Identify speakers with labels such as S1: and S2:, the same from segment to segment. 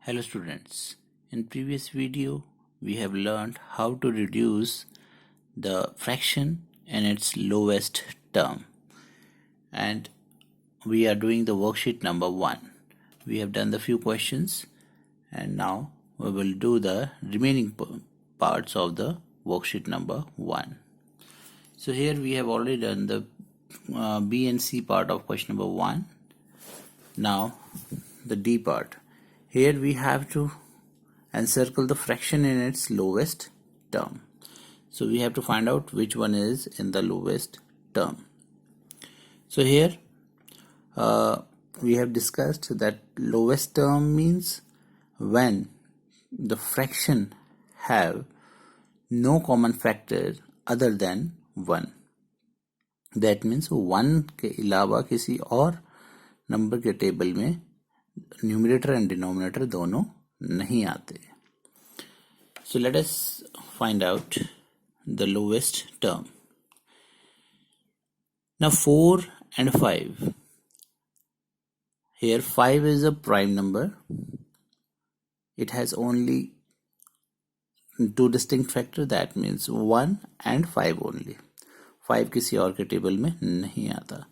S1: Hello students, in previous video we have learned how to reduce the fraction in its lowest term, and we are doing the worksheet number 1. We have done the few questions and now we will do the remaining parts of the worksheet number 1. So here we have already done the B and C part of question number 1. Now the D part. Here we have to encircle the fraction in its lowest term. So we have to find out which one is in the lowest term. So here we have discussed that lowest term means when the fraction have no common factor other than 1. That means 1 के अलावा किसी और number के table में numerator and denominator दोनों नहीं आते. So let us find out the lowest term. Now 4 and 5. Here 5 is a prime number. It has only two distinct factors, that means 1 and 5 only. 5 किसी और के टेबल में नहीं आता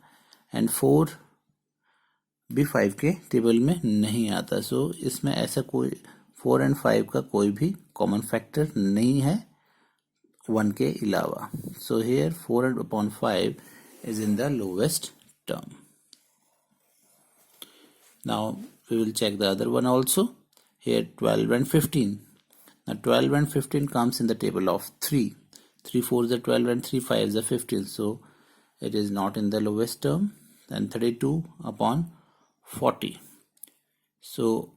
S1: and 4 भी 5 के टेबल में नहीं आता. सो इसमें ऐसा कोई 4 and 5 का कोई भी कॉमन फैक्टर नहीं है 1 के अलावा. So here 4 upon 5 is in the lowest term. Now we will check the other one also. Here 12 and 15. Now 12 and 15 comes in the table of 3. 3 4s are 12 and 3 5s are 15. So it is not in the lowest term. Then 32 upon 40. So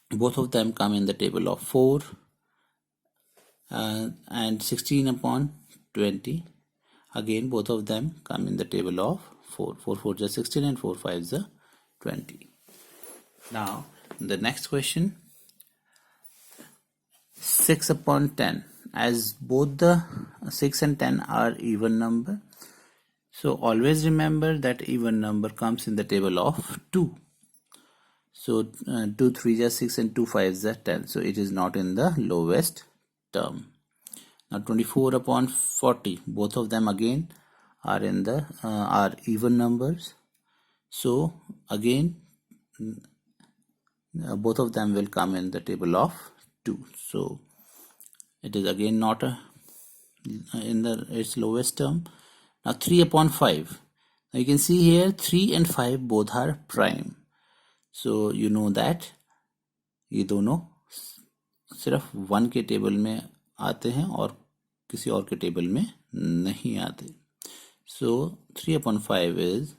S1: both of them come in the table of 4 and 16 upon 20. Again both of them come in the table of 4. 4 4s are 16 and 4 5s are 20. Now the next question, 6 upon 10. As both the 6 and 10 are even number, so always remember that even number comes in the table of 2. So 2 3s are 6 and 2 5s are 10. So it is not in the lowest term. Now 24 upon 40. Both of them again are in the are even numbers. So again both of them will come in the table of 2. So it is again not in its lowest term. Now 3 upon 5. Now you can see here 3 and 5 both are prime. So you know that ये दोनों सिर्फ 1 के table में आते हैं और किसी और के टेबल में नहीं आते. So 3 upon 5 is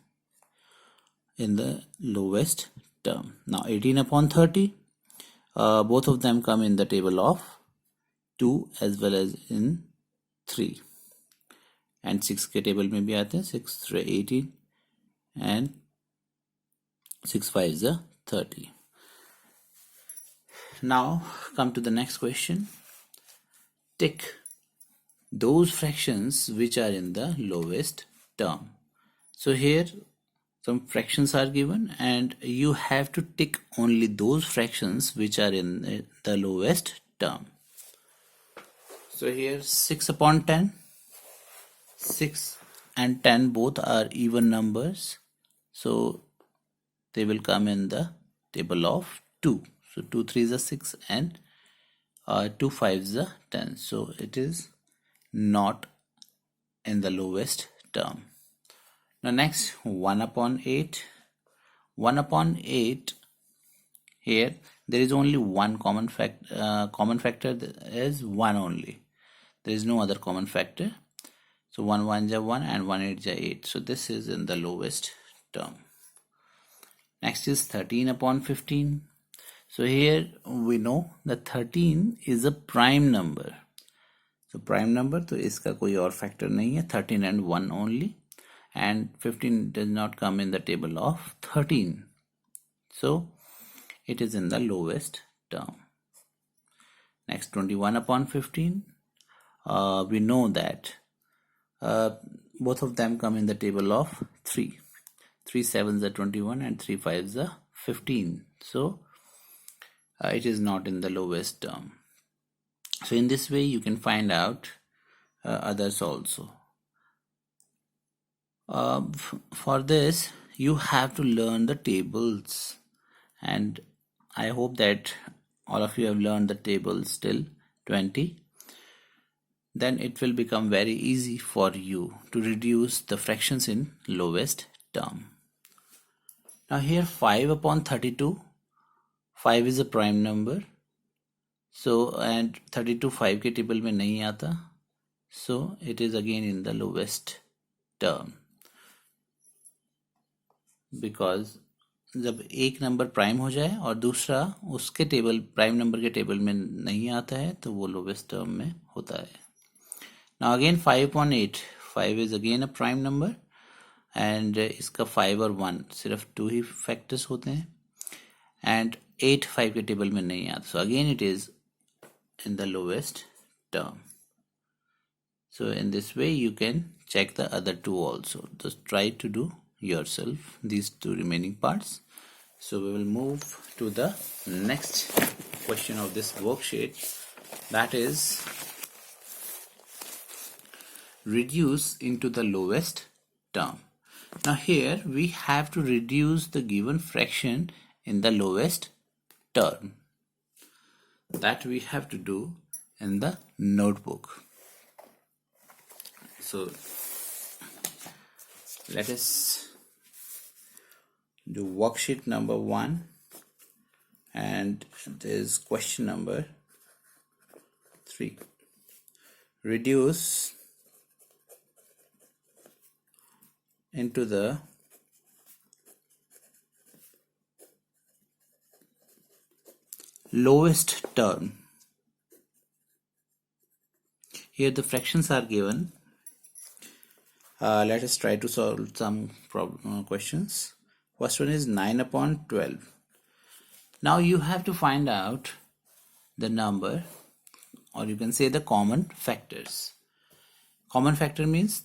S1: in the lowest term. Now 18 upon 30. Both of them come in the table of 2 as well as in 3. And 6 के टेबल में भी आते हैं. 6 3 18 and 6 5 is 30. Now come to the next question. Tick those fractions which are in the lowest term. So here some fractions are given and you have to tick only those fractions which are in the lowest term. So here 6 upon 10. 6 and 10 both are even numbers, so they will come in the table of 2. So 2 3s are 6 and 2 5s are 10. So it is not in the lowest term. Now next 1 upon 8. 1 upon 8. Here there is only one common factor is 1 only. There is no other common factor. So 1 1s are 1 and 1 8s are 8. So this is in the lowest term. Next is 13 upon 15. So here we know that 13 is a prime number. So prime number, तो इसका कोई और factor नहीं है. 13 and 1 only. And 15 does not come in the table of 13. So it is in the lowest term. Next 21 upon 15. We know that both of them come in the table of 3. 3 7s are 21 and 3 5s are 15. So it is not in the lowest term. So in this way you can find out others also. For this you have to learn the tables, and I hope that all of you have learned the tables till 20. Then it will become very easy for you to reduce the fractions in lowest term. Now here 5 upon 32, 5 is a prime number, so and 32 5 के table में नहीं आता, so it is again in the lowest term, because जब एक number prime हो जाए और दूसरा उसके टेबल प्राइम नंबर के टेबल में नहीं आता है तो वो लोवेस्ट टर्म में होता है. Now again 5/8, 5 is again a prime number and इसका 5 और 1 सिर्फ 2 ही फैक्टर्स होते हैं, and 8 5 के टेबल में नहीं आता, so again it is in the lowest term. So in this way you can check the other two also. Just try to do yourself these two remaining parts. So we will move to the next question of this worksheet, that is reduce into the lowest term. Now here we have to reduce the given fraction in the lowest term. That we have to do in the notebook. So let us do worksheet number 1, and this question number 3. Reduce into the lowest term. Here the fractions are given. Let us try to solve some questions. First one is 9/12. Now you have to find out the number, or you can say the common factors. Common factor means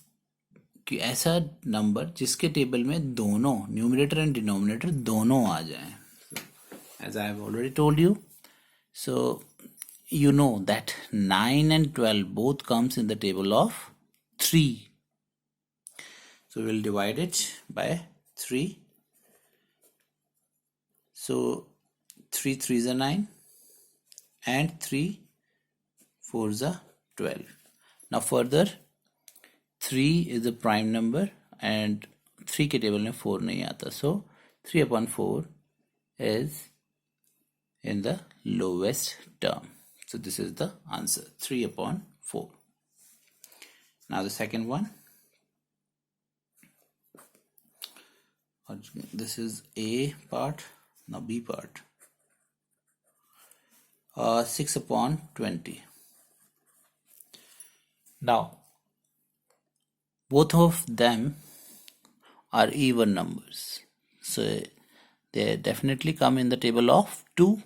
S1: कि ऐसा number जिसके table में दोनों numerator and denominator दोनों आ जाएं. As I have already told you, so you know that 9 and 12 both comes in the table of 3. So we will divide it by 3. So 3 3s are 9 and 3 4s are 12. Now further 3 is a prime number and 3 के table में 4 नहीं आता, so 3/4 is in the lowest term. So this is the answer, 3/4. Now the second one, this is A part, now B part. 6/20. Now both of them are even numbers, so they definitely come in the table of 2,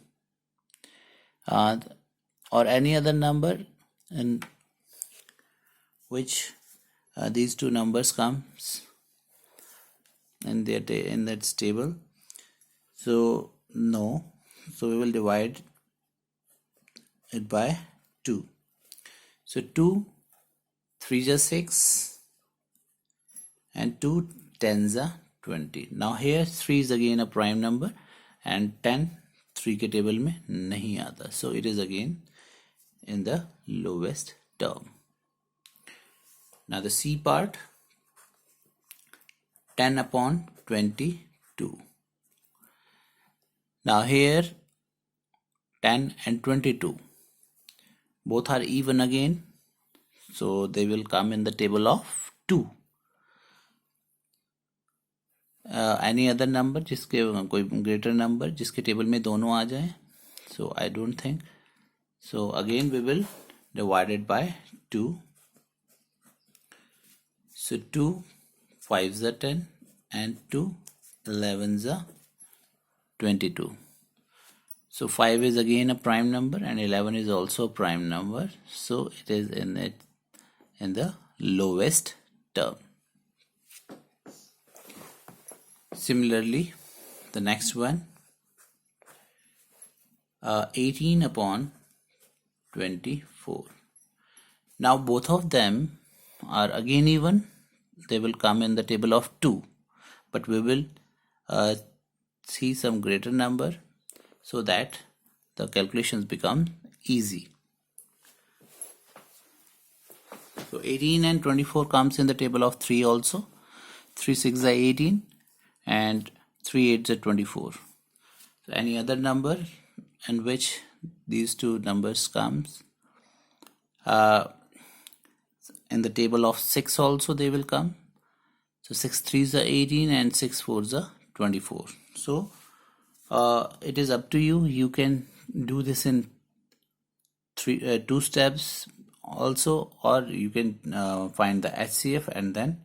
S1: or any other number in which these two numbers comes in that table. So no, so we will divide it by 2. So 2 3s are 6 and 2 10s are 20. Now here 3 is again a prime number and 10 3 के table में नहीं आता, so it is again in the lowest term. Now the C part, 10/22. Now here 10 and 22 both are even again, so they will come in the table of 2. Any other number जिसके कोई greater number जिसके table में दोनों आ जाए, so I don't think. So again we will divide it by 2. So 2 5s are 10 and 2 11s are 22. So 5 is again a prime number and 11 is also a prime number, so it is in the lowest term. Similarly, the next one, 18 upon 24. Now both of them are again even. They will come in the table of 2, but we will see some greater number so that the calculations become easy. So 18 and 24 comes in the table of 3 also. 3 6 is 18 and 3 8 is 24. So any other number in which these two numbers comes in the table of 6 also they will come. So 6 3 is 18 and 6 4 is 24. So it is up to you. You can do this in 2 steps also, or you can find the HCF and then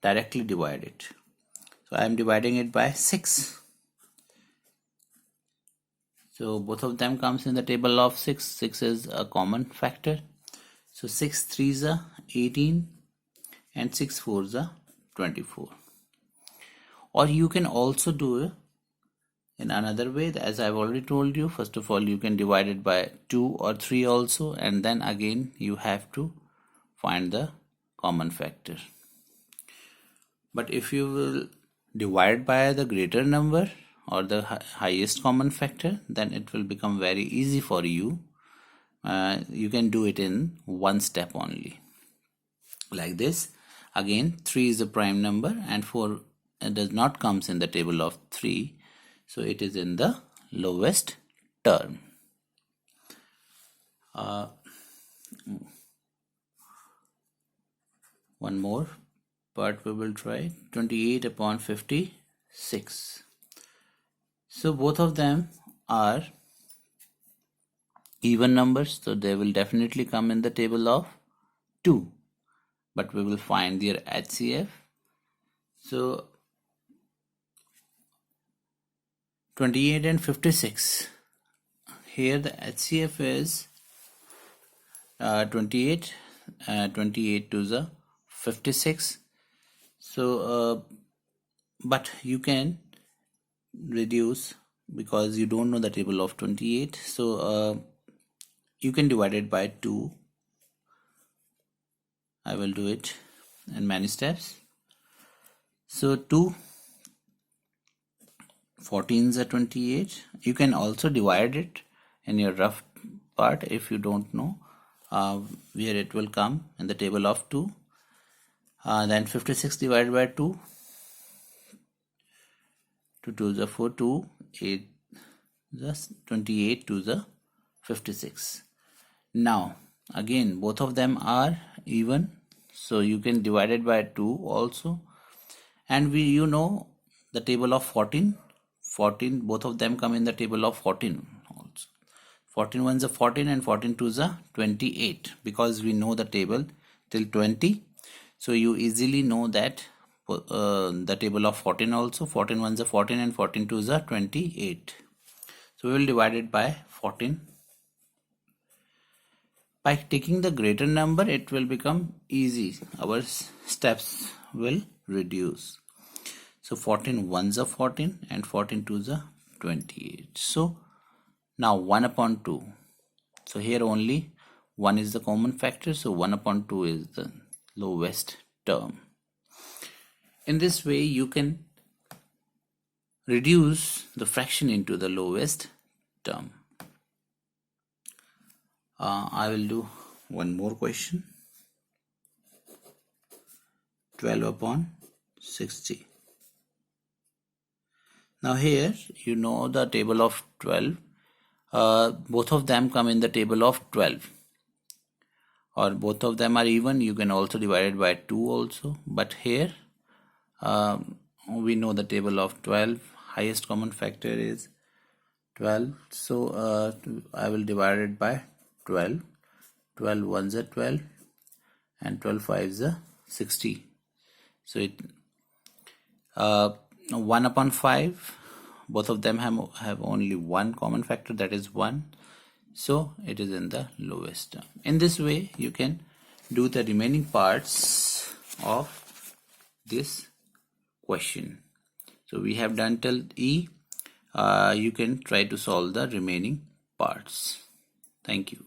S1: directly divide it. So I am dividing it by 6. So both of them comes in the table of 6. 6 is a common factor. So 6 3 is 18 and 6 4 is 24. Or you can also do it in another way, as I've already told you. First of all, you can divide it by 2 or 3 also, and then again you have to find the common factor. But if you will divide by the greater number or the highest common factor, then it will become very easy for you. You can do it in one step only. Like this. Again, 3 is a prime number and 4 does not comes in the table of 3. So it is in the lowest term. One more part we will try. 28 upon 56. So both of them are even numbers, so they will definitely come in the table of 2. But we will find their HCF. So 28 and 56. Here the HCF is 28. 28 to the 56. So but you can reduce because you don't know the table of 28. So you can divide it by 2. I will do it in many steps. So 2 14s are 28. You can also divide it in your rough part if you don't know where it will come in the table of 2. Then 56 divided by 2. 2 to the 4, 2, 8, just 28 to the 56. Now again both of them are even, so you can divide it by 2 also. And you know the table of 14, both of them come in the table of 14 also. 14 1 is a 14 and 14 2 is a 28, because we know the table till 20. So you easily know that the table of 14 also. 14 1 is a 14 and 14 2 is a 28. So we will divide it by 14. By taking the greater number, it will become easy. Our steps will reduce. So 14 1s are 14 and 14 2s are 28. So now 1 upon 2. So here only 1 is the common factor. So 1 upon 2 is the lowest term. In this way, you can reduce the fraction into the lowest term. I will do one more question. 12 upon 60. Now here you know the table of 12. Both of them come in the table of 12. Or both of them are even. You can also divide it by 2 also. But here we know the table of 12. Highest common factor is 12. So I will divide it by 12. 12 1s are 12 and 12 5s are 60. So it 1 upon 5, both of them have only one common factor, that is 1. So it is in the lowest term. In this way you can do the remaining parts of this question. So we have done till E. You can try to solve the remaining parts. Thank you.